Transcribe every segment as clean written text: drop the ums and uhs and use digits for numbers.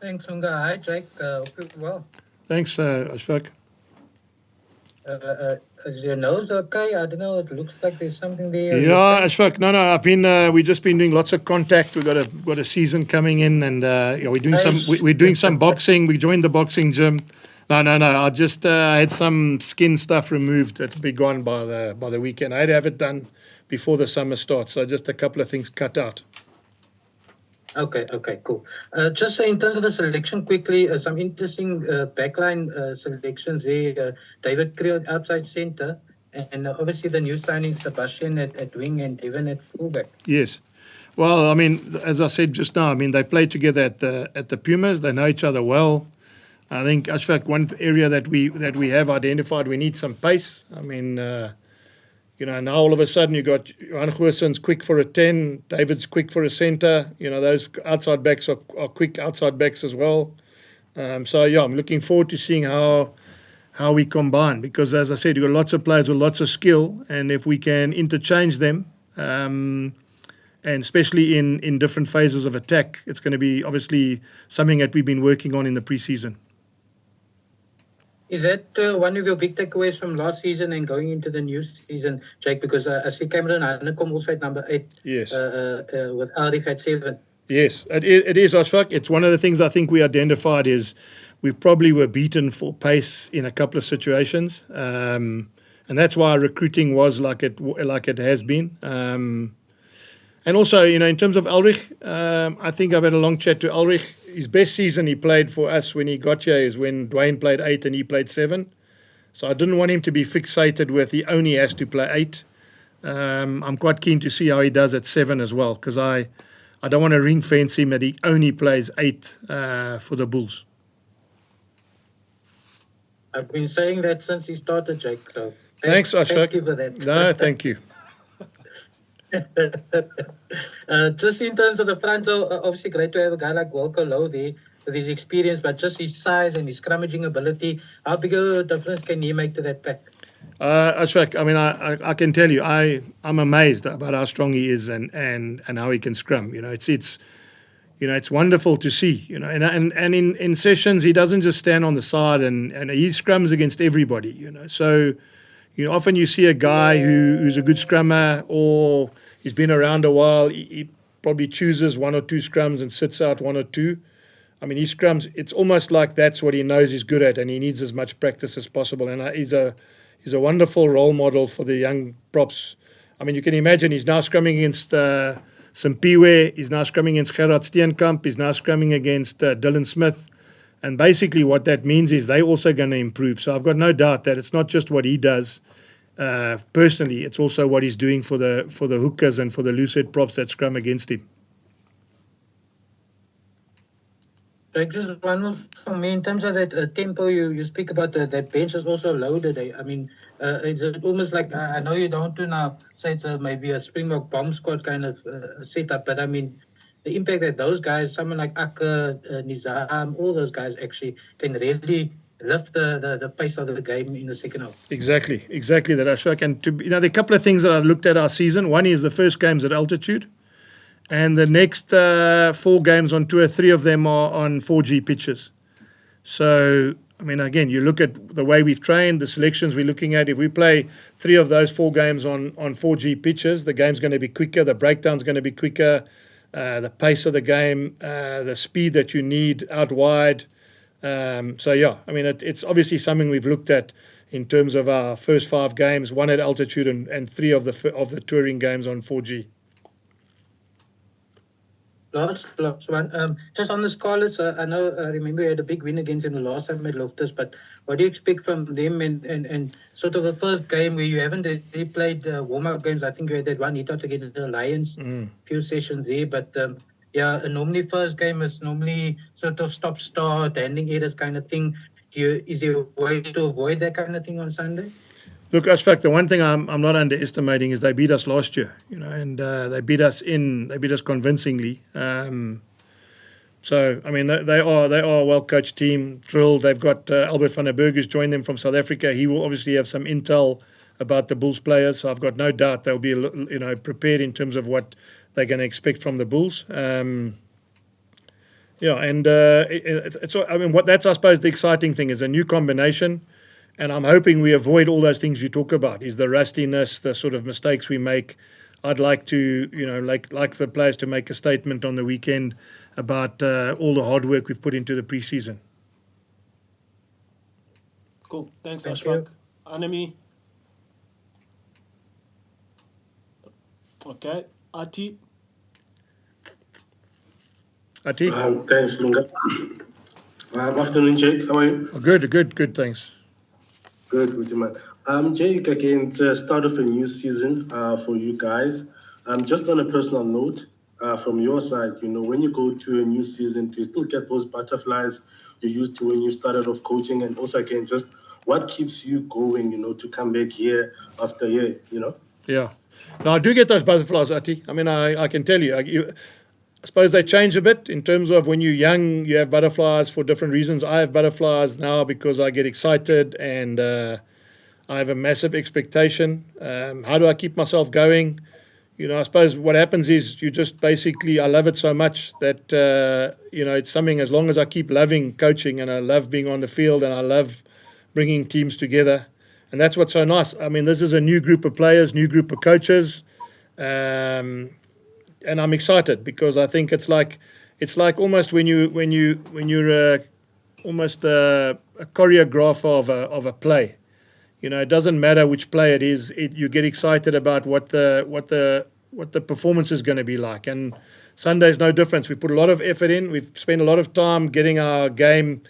Thanks, Unga. Hi, Jake. Hope you're well. Thanks, Ashfaq. Is your nose okay? I don't know. It looks like there's something there on your Yeah, face. Ashfaq. No, I've been. We've just been doing lots of contact. We've got a season coming in, and yeah, Aish. we're doing some boxing. We joined the boxing gym. No. I just had some skin stuff removed. It'll be gone by the weekend. I had to have it done before the summer starts. So just a couple of things cut out. Okay, cool. Just in terms of the selection quickly, some interesting backline selections there. David Creel outside centre, and obviously the new signing Sebastian at wing and Devon at fullback. Yes. Well, I mean, as I said just now, I mean they played together at the Pumas. They know each other well. I think Ashfaq, one area that we have identified, we need some pace. I mean, now all of a sudden you got Johan Goossens quick for a 10, David's quick for a centre. Those outside backs are quick outside backs as well. So yeah, I'm looking forward to seeing how we combine, because as I said, you've got lots of players with lots of skill, and if we can interchange them, and especially in different phases of attack, it's going to be obviously something that we've been working on in the preseason. Is that one of your big takeaways from last season and going into the new season, Jake? Because I see Cameron Hanekom also at number 8. Yes. With Arif at 7. Yes, it is, Ashfaq. It's one of the things I think we identified is we probably were beaten for pace in a couple of situations, and that's why recruiting was like it has been. And also, in terms of Ulrich, I think I've had a long chat to Ulrich. His best season he played for us when he got here is when Dwayne played 8 and he played 7. So I didn't want him to be fixated with he only has to play 8. I'm quite keen to see how he does at 7 as well, because I don't want to ring fence him that he only plays 8 for the Bulls. I've been saying that since he started, Jake. So thanks, Ashfaq. Thank you for that. No, thank you. Just in terms of the front row, obviously great to have a guy like Walker Lowe there with his experience, but just his size and his scrummaging ability. How big a difference can he make to that pack? Ashfaq, I mean, I can tell you, I'm amazed about how strong he is and how he can scrum. It's wonderful to see. And in sessions he doesn't just stand on the side and he scrums against everybody. So often you see a guy who's a good scrummer or he's been around a while. He probably chooses 1 or 2 scrums and sits out 1 or 2. I mean, he scrums. It's almost like that's what he knows he's good at, and he needs as much practice as possible. And he's a wonderful role model for the young props. I mean, you can imagine he's now scrumming against Simpiwe. He's now scrumming against Gerard Steenkamp. He's now scrumming against Dylan Smith. And basically what that means is they're also going to improve. So I've got no doubt that it's not just what he does personally, it's also what he's doing for the hookers and for the loosehead props that scrum against him. Just one more for me. In terms of that tempo, you speak about that bench is also loaded. I mean, it's almost like, I know you don't do now, say it's maybe a Springbok bomb squad kind of setup, but I mean, the impact that those guys, someone like Akka, Nizam, all those guys actually can really lift the pace of the game in the second half. Exactly that, Ashfaq. And there are a couple of things that I looked at our season. One is the first games at altitude, and the next 4 games on tour, 3 of them are on 4G pitches. So, I mean, again, you look at the way we've trained, the selections we're looking at. If we play 3 of those 4 games on 4G pitches, the game's going to be quicker, the breakdown's going to be quicker, the pace of the game, the speed that you need out wide. So, yeah, I mean, it's obviously something we've looked at in terms of our first 5 games, 1 at altitude and 3 of the touring games on 4G. Last one. Just on the Scarlets, I remember you had a big win against them the last time at Loftus, but what do you expect from them and sort of the first game where you haven't really played warm-up games? I think you had that one hit out against the Lions, few sessions there, but normally first game is normally sort of stop-start, handling errors kind of thing. Is there a way to avoid that kind of thing on Sunday? Look, Ashfaq, the one thing I'm not underestimating is they beat us last year, and they beat us convincingly. So, I mean, they are a well-coached team, drilled. They've got Albert van der Berg who's joined them from South Africa. He will obviously have some intel about the Bulls players, so I've got no doubt they'll be, prepared in terms of what they're going to expect from the Bulls. Yeah, and it's I mean that's I suppose the exciting thing is a new combination, and I'm hoping we avoid all those things you talk about. Is the rustiness, the sort of mistakes we make. I'd like to like the players to make a statement on the weekend about all the hard work we've put into the preseason. Cool. Thanks, Thank Ashfaq. you. Anami. Okay. Ati. Ati, Thanks, Lunga. Afternoon, Jake. How are you? good, thanks. Good, man. Jake, again, it's the start of a new season for you guys. Just on a personal note, from your side, when you go to a new season, do you still get those butterflies you used to when you started off coaching? And also, again, just what keeps you going, to come back year after year? Yeah. No, I do get those butterflies, Ati. I mean, I can tell you, I suppose they change a bit in terms of when you're young, you have butterflies for different reasons. I have butterflies now because I get excited and I have a massive expectation. How do I keep myself going? I suppose what happens is you just basically, I love it so much that, it's something as long as I keep loving coaching and I love being on the field and I love bringing teams together. And that's what's so nice. I mean, this is a new group of players, new group of coaches. Um, and I'm excited because I think it's like almost when you're almost a choreographer of a play. It doesn't matter which play it is. You get excited about what the performance is going to be like. And Sunday's no difference. We put a lot of effort in. We've spent a lot of time getting our game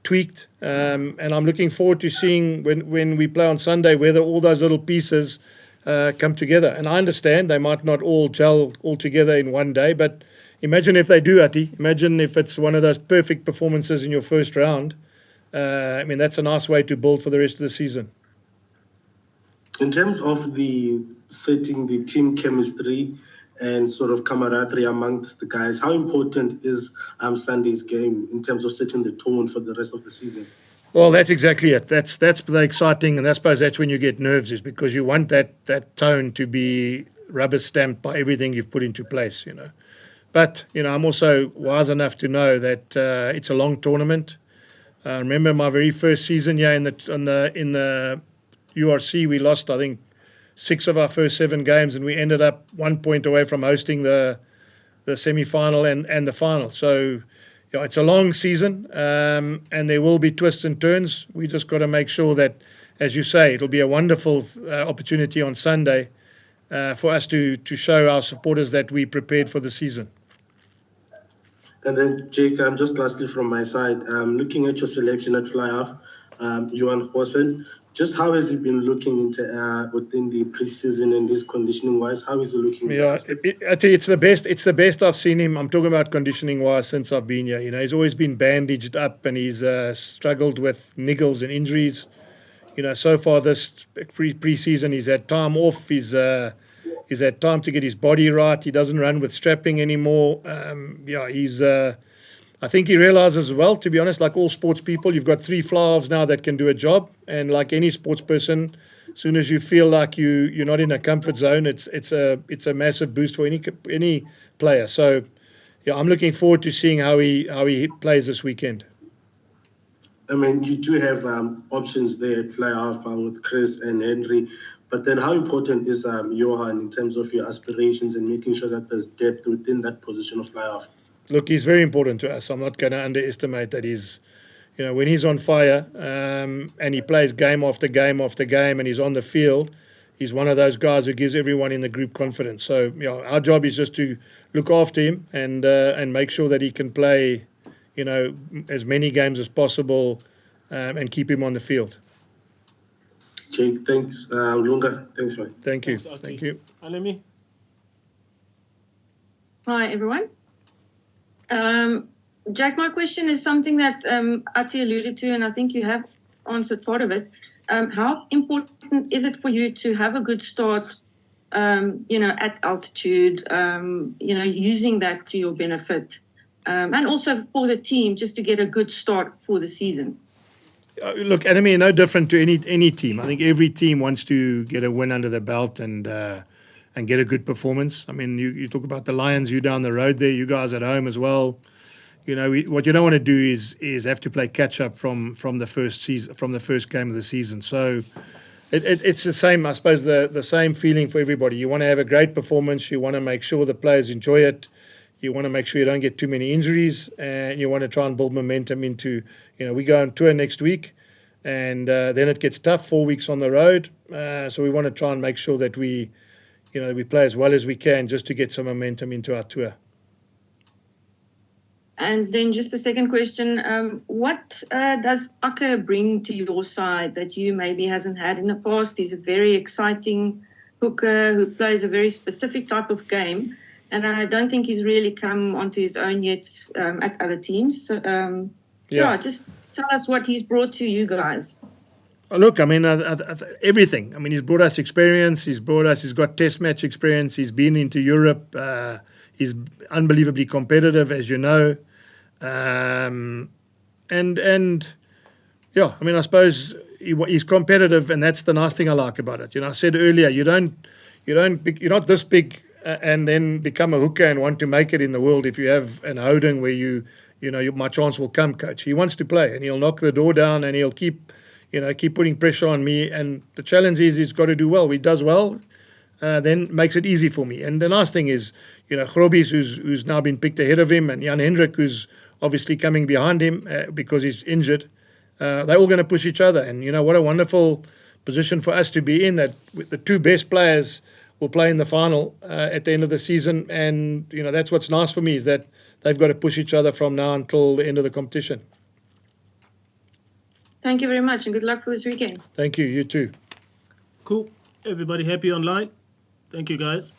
tweaked, and I'm looking forward to seeing when we play on Sunday whether all those little pieces come together. And I understand they might not all gel all together in one day, but imagine if they do, Ati. Imagine if it's one of those perfect performances in your first round. I mean, that's a nice way to build for the rest of the season. In terms of the setting the team chemistry and sort of camaraderie amongst the guys, how important is Sunday's game in terms of setting the tone for the rest of the season? Well, that's exactly it. That's the exciting, and I suppose that's when you get nerves, is because you want that tone to be rubber stamped by everything you've put into place. But I'm also wise enough to know that it's a long tournament. I remember my very first season here in the URC, we lost I think 6 of our first 7 games, and we ended up 1 point away from hosting the semi-final and the final. So it's a long season, and there will be twists and turns. We just got to make sure that, as you say, it'll be a wonderful opportunity on Sunday for us to show our supporters that we prepared for the season. And then, Jake, just lastly from my side, looking at your selection at fly-half, Johan Goosen, just how has he been looking into within the preseason and his conditioning-wise? How is he looking? Yeah, I tell you, it's the best. It's the best I've seen him. I'm talking about conditioning-wise since I've been here. He's always been bandaged up, and he's struggled with niggles and injuries. So far this pre-season, he's had time off. He's had time to get his body right. He doesn't run with strapping anymore. I think he realizes as well, to be honest, like all sports people, you've got 3 fly-halves now that can do a job. And like any sports person, as soon as you feel like you're not in a comfort zone, it's a massive boost for any player. So, yeah, I'm looking forward to seeing how he plays this weekend. I mean, you do have options there at fly-half with Chris and Henry. But then how important is Johan in terms of your aspirations and making sure that there's depth within that position of fly-half? Look, he's very important to us. I'm not going to underestimate that. When he's on fire and he plays game after game after game and he's on the field, he's one of those guys who gives everyone in the group confidence. So, our job is just to look after him and make sure that he can play, as many games as possible and keep him on the field. Jake, thanks. Lunga, thanks, man. Thank you. Thanks, Ati. Thank you. Anami. Hi, everyone. Jack, my question is something that Ati alluded to, and I think you have answered part of it. How important is it for you to have a good start, at altitude, using that to your benefit, and also for the team just to get a good start for the season? Look, enemy no different to any team. I think every team wants to get a win under their belt and get a good performance. I mean, you talk about the Lions, you down the road there, you guys at home as well. what you don't want to do is have to play catch up from the first season, from the first game of the season. So it's the same, I suppose, the same feeling for everybody. You want to have a great performance. You want to make sure the players enjoy it. You want to make sure you don't get too many injuries, and you want to try and build momentum into, we go on tour next week, and then it gets tough, 4 weeks on the road. So we want to try and make sure that we play as well as we can just to get some momentum into our tour. And then just a second question, what does Akker bring to your side that you maybe hasn't had in the past? He's a very exciting hooker who plays a very specific type of game, and I don't think he's really come onto his own yet at other teams. So, just tell us what he's brought to you guys. Look, I mean, everything. I mean, he's brought us experience. He's got test match experience. He's been into Europe. He's unbelievably competitive, as you know. And yeah, I mean, I suppose he's competitive, and that's the nice thing I like about it. I said earlier, you're not this big and then become a hooker and want to make it in the world if you have an holding where my chance will come, coach. He wants to play, and he'll knock the door down, and he'll keep putting pressure on me. And the challenge is he's got to do well. He does well, then makes it easy for me. And the nice thing is, Grobbies, who's now been picked ahead of him, and Jan Hendrik, who's obviously coming behind him because he's injured. They're all going to push each other. And, what a wonderful position for us to be in, that the two best players will play in the final at the end of the season. And, that's what's nice for me, is that they've got to push each other from now until the end of the competition. Thank you very much, and good luck for this weekend. Thank you. You too. Cool. Everybody happy online? Thank you, guys.